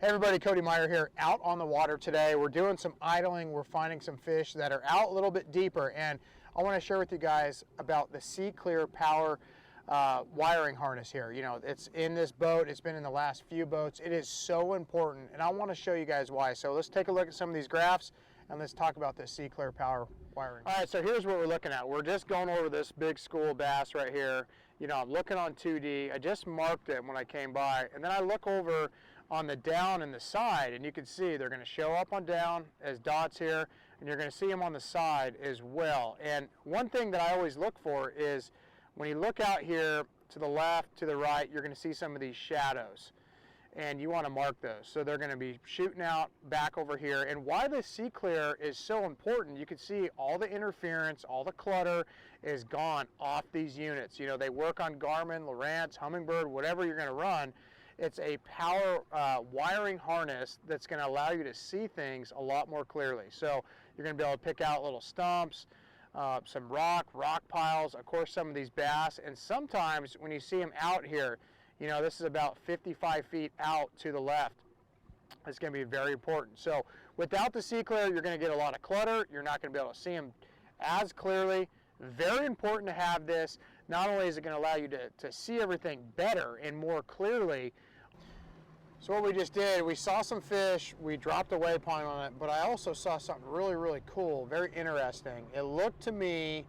Hey everybody, Cody Meyer here, out on the water today. We're doing some idling. We're finding some fish that are out a little bit deeper, and I want to share with you guys about the SeaClear Power wiring harness here. You know, it's in this boat. It's been in the last few boats. It is so important, and I want to show you guys why. So let's take a look at some of these graphs, and let's talk about this SeaClear Power wiring. All right, so here's what we're looking at. We're just going over this big school bass right here. You know, I'm looking on 2D. I just marked it when I came by, and then I look over on the down and the side, and you can see they're going to show up on down as dots here, and you're going to see them on the side as well. And one thing that I always look for is when you look out here to the left, to the right, you're going to see some of these shadows, and you want to mark those. So they're going to be shooting out back over here. And why the SeaClear is so important, you can see all the interference, all the clutter is gone off these units. You know, they work on Garmin, Lowrance, Humminbird, whatever you're going to run. It's a power wiring harness that's going to allow you to see things a lot more clearly. So you're going to be able to pick out little stumps, some rock piles, of course some of these bass, and sometimes when you see them out here, you know, this is about 55 feet out to the left. It's going to be very important. So without the SeaClear, you're going to get a lot of clutter. You're not going to be able to see them as clearly. Very important to have this. Not only is it going to allow you to see everything better and more clearly. So what we just did, we saw some fish, we dropped a waypoint on it, but I also saw something really, really cool, very interesting. It looked to me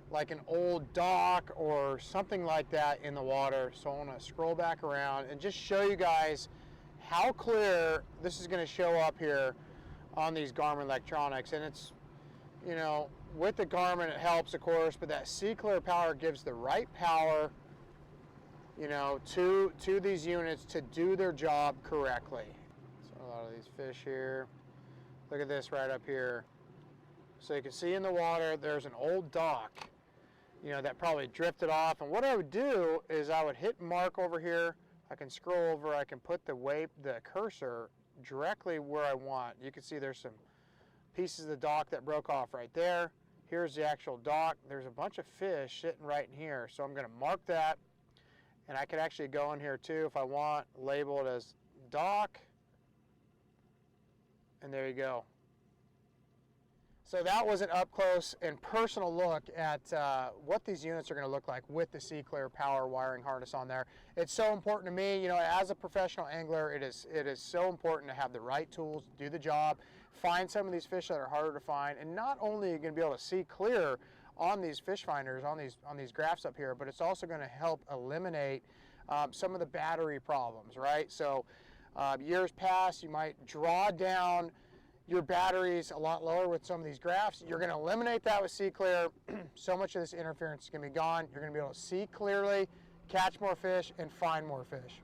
like an old dock or something like that in the water. So I want to scroll back around and just show you guys how clear this is going to show up here on these Garmin electronics. And it's, you know, with the Garmin it helps, of course, but that SeaClear Power gives the right power, you know, to these units to do their job correctly. So a lot of these fish here. Look at this right up here. So you can see in the water there's an old dock, you know, that probably drifted off. And what I would do is I would hit mark over here. I can scroll over, I can put the cursor directly where I want. You can see there's some pieces of the dock that broke off right there. Here's the actual dock. There's a bunch of fish sitting right in here. So I'm going to mark that, and I could actually go in here too if I want, label it as dock, and there you go. So that was an up close and personal look at what these units are going to look like with the SeaClear Power wiring harness on there. It's so important to me, you know, as a professional angler, it is so important to have the right tools to do the job, find some of these fish that are harder to find, and not only are you going to be able to see clear on these fish finders, on these graphs up here, but it's also going to help eliminate some of the battery problems, right? So years past, you might draw down your batteries a lot lower with some of these graphs. You're going to eliminate that with SeaClear. So much of this interference is going to be gone. You're going to be able to see clearly, catch more fish, and find more fish.